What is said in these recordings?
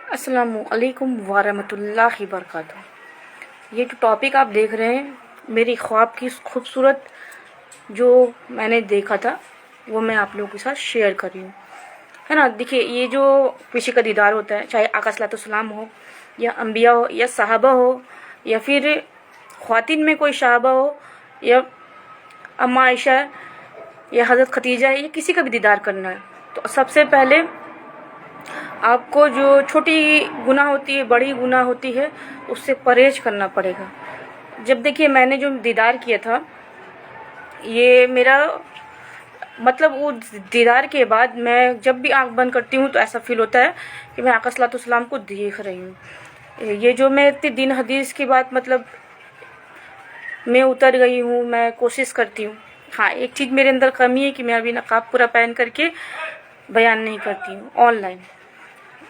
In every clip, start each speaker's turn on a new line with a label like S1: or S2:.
S1: अस्सलामु अलैकुम वरहमतुल्लाहि वबरकातुहू। ये जो टॉपिक आप देख रहे हैं, मेरी ख्वाब की खूबसूरत जो मैंने देखा था वो मैं आप लोगों के साथ शेयर कर रही हूँ, है ना। देखिए, ये जो किसी का दीदार होता है, चाहे आका सलाम हो या अम्बिया हो या साहबा हो या फिर ख्वातीन में कोई साहबा हो या अम्मा आयशा या हज़रत खतीजा है, या किसी का भी दीदार करना है तो सबसे पहले आपको जो छोटी गुनाह होती है, बड़ी गुनाह होती है, उससे परहेज करना पड़ेगा। जब देखिए मैंने जो दीदार किया था, ये मेरा मतलब वो दीदार के बाद मैं जब भी आंख बंद करती हूँ तो ऐसा फील होता है कि मैं आका सलाम को देख रही हूँ। ये जो मैं इतनी दिन हदीस के बाद मतलब मैं उतर गई हूँ, मैं कोशिश करती हूँ। हाँ, एक चीज़ मेरे अंदर कमी है कि मैं अभी नकाब पूरा पहन करके बयान नहीं करती हूँ ऑनलाइन,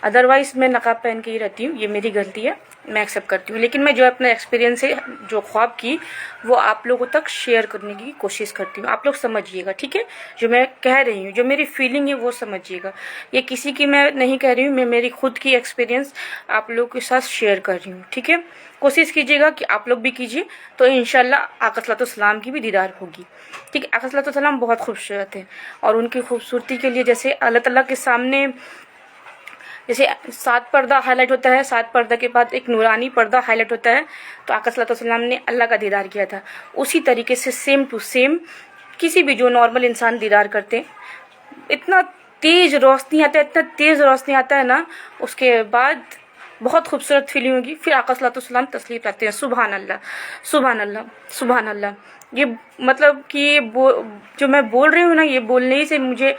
S1: अदरवाइज़ मैं नकाब पहन के ही रहती हूँ। ये मेरी गलती है, मैं एक्सेप्ट करती हूँ। लेकिन मैं जो अपना एक्सपीरियंस है, जो ख्वाब की, वो आप लोगों तक शेयर करने की कोशिश करती हूँ। आप लोग समझिएगा, ठीक है। जो मैं कह रही हूँ, जो मेरी फीलिंग है वो समझिएगा। ये किसी की मैं नहीं कह रही हूँ, मैं मेरी खुद की एक्सपीरियंस आप लोगों के साथ शेयर कर रही हूँ, ठीक है। कोशिश कीजिएगा कि आप लोग भी कीजिए, तो इंशाल्लाह आका सलाम की भी दीदार होगी, ठीक है। आका सलाम बहुत खूबसूरत है और उनकी खूबसूरती के लिए जैसे अल्लाह ताला के सामने जैसे 7 पर्दा हाईलाइट होता है, 7 पर्दा के बाद एक नूरानी पर्दा हाईलाइट होता है, तो आका सल्लल्लाहु ने अल्लाह का दीदार किया था। उसी तरीके से सेम टू सेम किसी भी जो नॉर्मल इंसान दीदार करते हैं, इतना तेज रोशनी आता है, इतना तेज रोशनी आता है ना, उसके बाद बहुत खूबसूरत फीलिंग होगी। फिर आका सल्लल्लाहु तस्लीम लाते हैं, सुभान अल्लाह, सुभान अल्लाह, सुभान अल्लाह। ये मतलब कि जो मैं बोल रही हूँ ना, ये बोलने ही से मुझे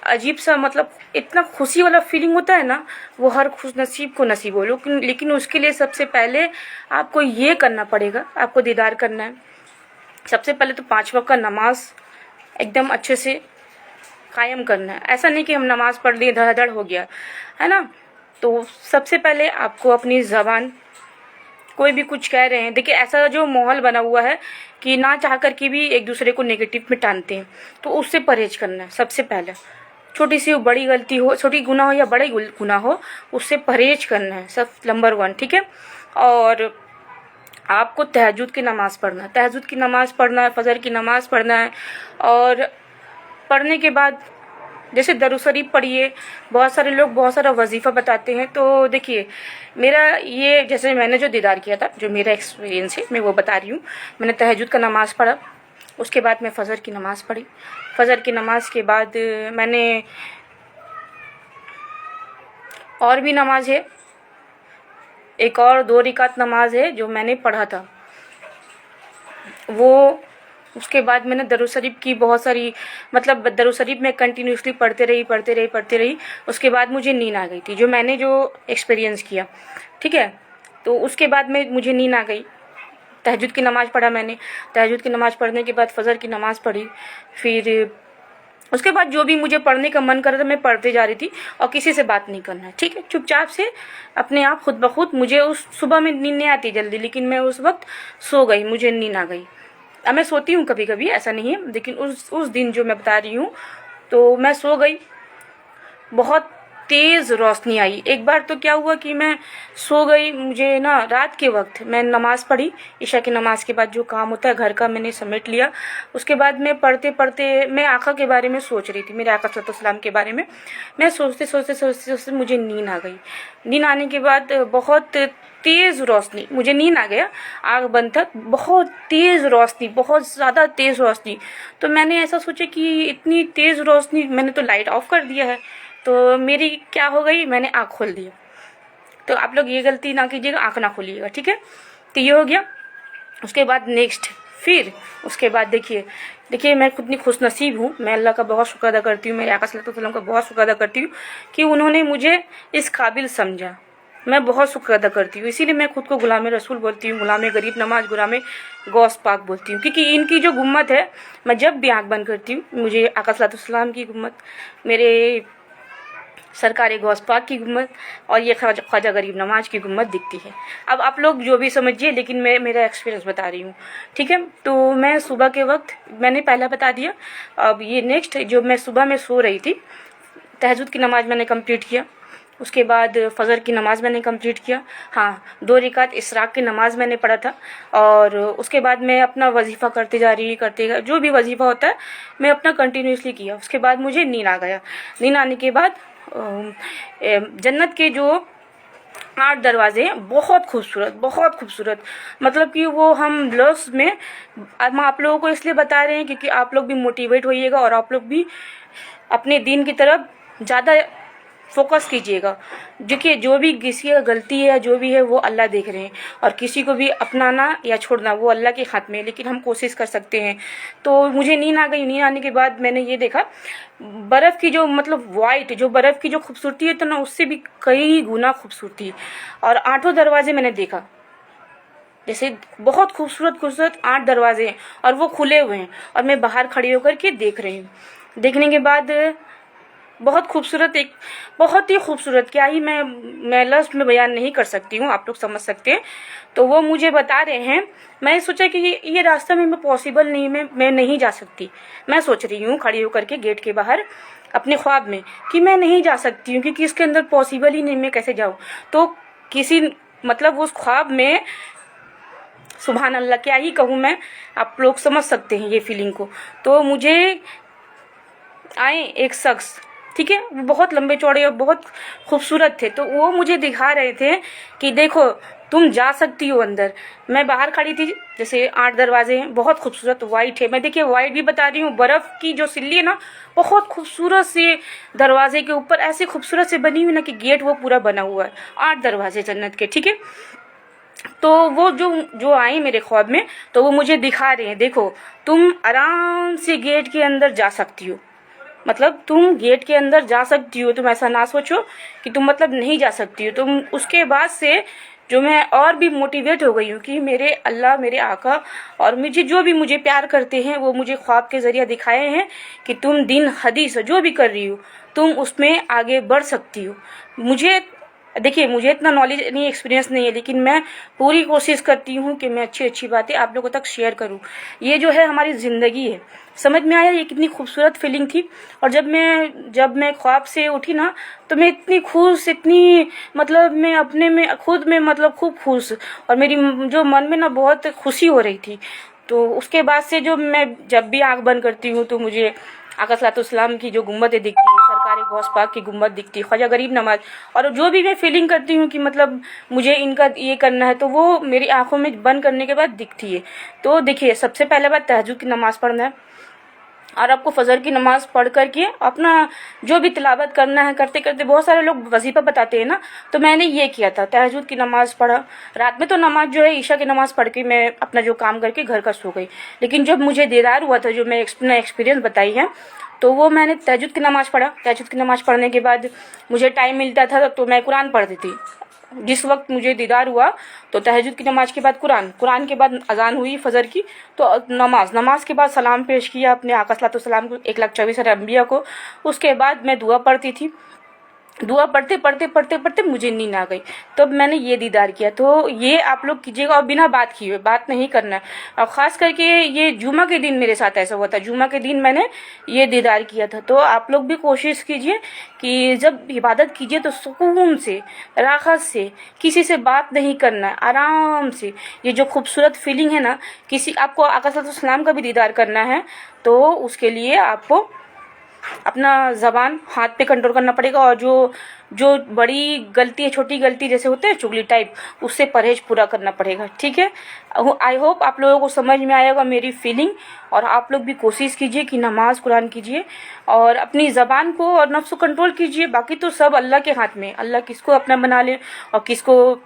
S1: अजीब सा मतलब इतना खुशी वाला फीलिंग होता है ना, वो हर खुश नसीब को नसीब हो। लेकिन उसके लिए सबसे पहले आपको ये करना पड़ेगा, आपको दीदार करना है। सबसे पहले तो 5 वक्त का नमाज एकदम अच्छे से कायम करना है। ऐसा नहीं कि हम नमाज पढ़ लिए धड़ाधड़ हो गया, है ना। तो सबसे पहले आपको अपनी ज़बान, कोई भी कुछ कह रहे हैं, देखिए ऐसा जो माहौल बना हुआ है कि ना चाह कर के भी एक दूसरे को नेगेटिव में टानते हैं, तो उससे परहेज करना है सबसे पहले। छोटी सी बड़ी गलती हो, छोटी गुनाह हो या बड़े गुनाह हो, उससे परहेज करना है सब नंबर 1, ठीक है। और आपको तहज्जुद की नमाज़ पढ़ना है, तहज्जुद की नमाज़ पढ़ना है, फजर की नमाज़ पढ़ना है। और पढ़ने के बाद जैसे दरूद शरीफ पढ़िए। बहुत सारे लोग बहुत सारा वजीफ़ा बताते हैं, तो देखिए मेरा ये, जैसे मैंने जो दीदार किया था, जो मेरा एक्सपीरियंस है मैं वो बता रही हूँ। मैंने तहज्जुद का नमाज़ पढ़ा, उसके बाद मैं फ़जर की नमाज़ पढ़ी। फ़जर की नमाज़ के बाद मैंने और भी नमाज है, एक और 2 रिकात नमाज है जो मैंने पढ़ा था वो। उसके बाद मैंने दरूद शरीफ की बहुत सारी, मतलब दरूद शरीफ में कंटिन्यूसली पढ़ते रही। उसके बाद मुझे नींद आ गई थी, जो मैंने जो एक्सपीरियंस किया, ठीक है। तो उसके बाद में मुझे नींद आ गई। तहज्जुद की नमाज़ पढ़ा मैंने, तहज्जुद की नमाज़ पढ़ने के बाद फ़जर की नमाज़ पढ़ी। फिर उसके बाद जो भी मुझे पढ़ने का मन कर रहा था मैं पढ़ते जा रही थी, और किसी से बात नहीं करना है, ठीक है। चुपचाप से अपने आप खुद ब खुद। मुझे उस सुबह में नींद नहीं आती जल्दी, लेकिन मैं उस वक्त सो गई, मुझे नींद आ गई। अब मैं सोती हूँ कभी कभी, ऐसा नहीं है, लेकिन उस दिन जो मैं बता रही हूँ, तो मैं सो गई। बहुत तेज़ रोशनी आई। एक बार तो क्या हुआ कि मैं सो गई, मुझे ना रात के वक्त मैं नमाज़ पढ़ी, ईशा की नमाज़ के बाद जो काम होता है घर का मैंने समेट लिया। उसके बाद मैं पढ़ते पढ़ते मैं आका के बारे में सोच रही थी, मेरे आका सल्लल्लाहु के बारे में। मैं सोचते मुझे नींद आ गई। नींद आने के बाद बहुत तेज़ रोशनी, मुझे नींद आ गया, आँख बंद था, बहुत तेज़ रोशनी, बहुत ज़्यादा तेज़ रोशनी। तो मैंने ऐसा सोचा कि इतनी तेज़ रोशनी, मैंने तो लाइट ऑफ कर दिया है, तो मेरी क्या हो गई, मैंने आँख खोल दिया। तो आप लोग ये गलती ना कीजिएगा, आँख ना खोलिएगा, ठीक है। तो ये हो गया। उसके बाद नेक्स्ट, फिर उसके बाद देखिए मैं कितनी खुशनसीब हूँ। मैं अल्लाह का बहुत शुक्र अदा करती हूँ, मेरे आका सल्लल्लाहु अलैहि वसल्लम का बहुत शुक्र अदा करती हूँ कि उन्होंने मुझे इस काबिल समझा। मैं बहुत शुक्र अदा करती हूँ, इसीलिए मैं खुद को गुलाम रसूल बोलती हूँ, गुलाम गरीब नवाज, गुलाम गौस पाक बोलती हूँ। क्योंकि इनकी जो गुम्मत है, मैं जब भी आँख बंद करती हूँ मुझे आका सल्लल्लाहु अलैहि वसल्लम की गुम्मत, मेरे सरकारी गौस पाक की गुम्मत और ये ख्वाजा गरीब नवाज की गुम्मत दिखती है। अब आप लोग जो भी समझिए, लेकिन मैं मेरा एक्सपीरियंस बता रही हूँ, ठीक है। तो मैं सुबह के वक्त, मैंने पहला बता दिया। अब ये नेक्स्ट, जो मैं सुबह में सो रही थी, तहज्जुद की नमाज़ मैंने कंप्लीट किया। उसके बाद फ़जर की नमाज़ मैंने कंप्लीट किया। हाँ, 2 रकात इशराक की नमाज़ मैंने पढ़ा था। और उसके बाद मैं अपना वजीफ़ा करते जा रही, जो भी वजीफ़ा होता है मैं अपना कंटिन्यूसली किया। उसके बाद मुझे नींद आ गया। नींद आने के बाद जन्नत के जो 8 दरवाजे हैं, बहुत खूबसूरत, बहुत खूबसूरत। मतलब कि वो हम लफ्ज़ में हम आप लोगों को इसलिए बता रहे हैं क्योंकि आप लोग भी मोटिवेट होइएगा और आप लोग भी अपने दीन की तरफ ज़्यादा फोकस कीजिएगा। देखिए, जो भी किसी का गलती है, जो भी है, वो अल्लाह देख रहे हैं, और किसी को भी अपनाना या छोड़ना वो अल्लाह के हाथ में है, लेकिन हम कोशिश कर सकते हैं। तो मुझे नींद आ गई। नींद आने के बाद मैंने ये देखा, बर्फ़ की जो मतलब वाइट जो बर्फ़ की जो खूबसूरती है तो ना, उससे भी कई गुना खूबसूरती। और 8 दरवाजे मैंने देखा, जैसे बहुत खूबसूरत खूबसूरत 8 दरवाजे हैं और वो खुले हुए हैं, और मैं बाहर खड़ी होकर के देख रही हूँ। देखने के बाद बहुत खूबसूरत, एक बहुत ही खूबसूरत, क्या ही मैं लफ्ज़ में बयान नहीं कर सकती हूँ, आप लोग समझ सकते हैं। तो वो मुझे बता रहे हैं। मैं सोचा कि ये रास्ता में पॉसिबल नहीं, मैं नहीं जा सकती। मैं सोच रही हूँ खड़ी होकर के गेट के बाहर अपने ख्वाब में कि मैं नहीं जा सकती हूँ, क्योंकि इसके अंदर पॉसिबल ही नहीं, मैं कैसे जाऊँ। तो किसी मतलब उस ख्वाब में, सुभान अल्लाह, क्या ही कहूँ मैं, आप लोग समझ सकते हैं ये फीलिंग को। तो मुझे आए एक शख्स, ठीक है, वो बहुत लंबे चौड़े और बहुत खूबसूरत थे। तो वो मुझे दिखा रहे थे कि देखो, तुम जा सकती हो अंदर। मैं बाहर खड़ी थी, जैसे 8 दरवाजे हैं, बहुत खूबसूरत वाइट है। मैं देखिए वाइट भी बता रही हूँ, बर्फ़ की जो सिल्ली है ना, बहुत खूबसूरत से दरवाजे के ऊपर ऐसे खूबसूरत से बनी हुई ना कि गेट वो पूरा बना हुआ है। 8 दरवाजे जन्नत के, ठीक है। तो वो जो आई मेरे ख्वाब में, तो वो मुझे दिखा रहे हैं, देखो तुम आराम से गेट के अंदर जा सकती हो। मतलब तुम गेट के अंदर जा सकती हो, तुम ऐसा ना सोचो कि तुम मतलब नहीं जा सकती हो तुम। उसके बाद से जो मैं और भी मोटिवेट हो गई हूँ कि मेरे अल्लाह, मेरे आका और मुझे जो भी मुझे प्यार करते हैं, वो मुझे ख्वाब के ज़रिए दिखाए हैं कि तुम दिन हदीस जो भी कर रही हो, तुम उसमें आगे बढ़ सकती हो। मुझे देखिए, मुझे इतना नॉलेज नहीं, एक्सपीरियंस नहीं है, लेकिन मैं पूरी कोशिश करती हूँ कि मैं अच्छी अच्छी बातें आप लोगों तक शेयर करूँ। ये जो है हमारी ज़िंदगी है। समझ में आया ये कितनी खूबसूरत फीलिंग थी। और जब मैं ख्वाब से उठी ना, तो मैं इतनी खुश, इतनी मतलब मैं अपने में खुद में मतलब खूब खुश, और मेरी जो मन में ना बहुत खुशी हो रही थी। तो उसके बाद से जो मैं जब भी आँख बंद करती हूँ तो मुझे आका सलाम की जो गुम्बदें दिखती है, सरकारी गौस पाक की गुम्बद दिखती है, ख्वाजा गरीब नवाज, और जो भी मैं फीलिंग करती हूँ कि मतलब मुझे इनका ये करना है, तो वो मेरी आंखों में बंद करने के बाद दिखती है। तो देखिए, सबसे पहले बात तहज्जुद की नमाज़ पढ़ना है, और आपको फजर की नमाज़ पढ़ करके अपना जो भी तिलावत करना है, करते करते बहुत सारे लोग वजीफ़ा बताते हैं ना, तो मैंने ये किया था, तहज्जुद की नमाज़ पढ़ा। रात में तो नमाज जो है ईशा की नमाज़ पढ़ के मैं अपना जो काम करके घर का सो गई। लेकिन जब मुझे दीदार हुआ था, जो मैं अपना एक्सपीरियंस बताई है, तो वो मैंने तहज्जुद की नमाज़ पढ़ा। तहज्जुद की नमाज़ पढ़ने के बाद मुझे टाइम मिलता था तो मैं कुरान पढ़ती थी। जिस वक्त मुझे दीदार हुआ तो तहज्जुद की नमाज के बाद कुरान के बाद अजान हुई फजर की, तो नमाज के बाद सलाम पेश किया अपने आका सलाम को, 1,24,000 अम्बिया को। उसके बाद मैं दुआ पढ़ती थी। दुआ पढ़ते मुझे नींद आ गई। तब मैंने ये दीदार किया। तो ये आप लोग कीजिएगा, और बिना बात किए, बात नहीं करना है। और ख़ास करके ये जुमा के दिन मेरे साथ ऐसा हुआ था। जुमा के दिन मैंने ये दीदार किया था। तो आप लोग भी कोशिश कीजिए कि जब इबादत कीजिए तो सुकून से, राहत से, किसी से बात नहीं करना है, आराम से। ये जो खूबसूरत फीलिंग है ना, आपको आका सलाम का भी दीदार करना है, तो उसके लिए आपको अपना ज़बान हाथ पे कंट्रोल करना पड़ेगा। और जो बड़ी गलती है, छोटी गलती जैसे होते हैं चुगली टाइप, उससे परहेज पूरा करना पड़ेगा, ठीक है। आई होप आप लोगों को समझ में आएगा मेरी फीलिंग। और आप लोग भी कोशिश कीजिए कि नमाज कुरान कीजिए और अपनी ज़बान को और नफ्स को कंट्रोल कीजिए। बाकी तो सब अल्लाह के हाथ में। अल्लाह किसको अपना बना ले और किसको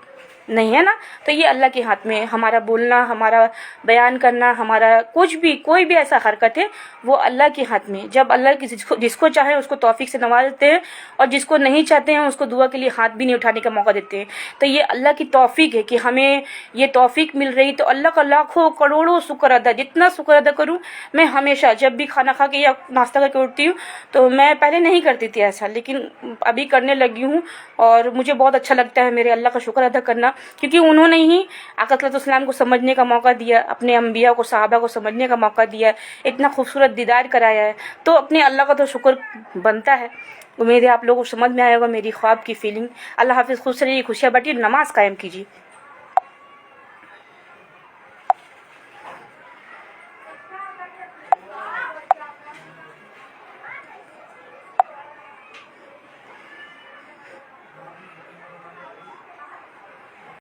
S1: नहीं, है ना। तो ये अल्लाह के हाथ में। हमारा बोलना, हमारा बयान करना, हमारा कुछ भी, कोई भी ऐसा हरकत है, वो अल्लाह के हाथ में। जब अल्लाह जिसको चाहे उसको तौफीक से नवाज देते हैं, और जिसको नहीं चाहते हैं उसको दुआ के लिए हाथ भी नहीं उठाने का मौका देते हैं। तो ये अल्लाह की तौफीक है कि हमें ये तौफीक मिल रही। तो अल्लाह का लाखों करोड़ों शुक्र अदा, जितना शुक्र अदा करूँ मैं। हमेशा जब भी खाना खा के या नाश्ता करके उठती हूँ, तो मैं पहले नहीं करती थी ऐसा, लेकिन अभी करने लगी हूँ, और मुझे बहुत अच्छा लगता है मेरे अल्लाह का शुक्र अदा करना, क्योंकि उन्होंने ही आका सलाम को समझने का मौका दिया, अपने अम्बिया को, सहाबा को समझने का मौका दिया, इतना खूबसूरत दीदार कराया है। तो अपने अल्लाह का तो शुक्र बनता है। उम्मीद है आप लोगों को समझ में आएगा मेरी ख्वाब की फीलिंग। अल्लाह हाफिज़, खुश रहिए, खुशियाँ बांटिए, नमाज कायम कीजिए।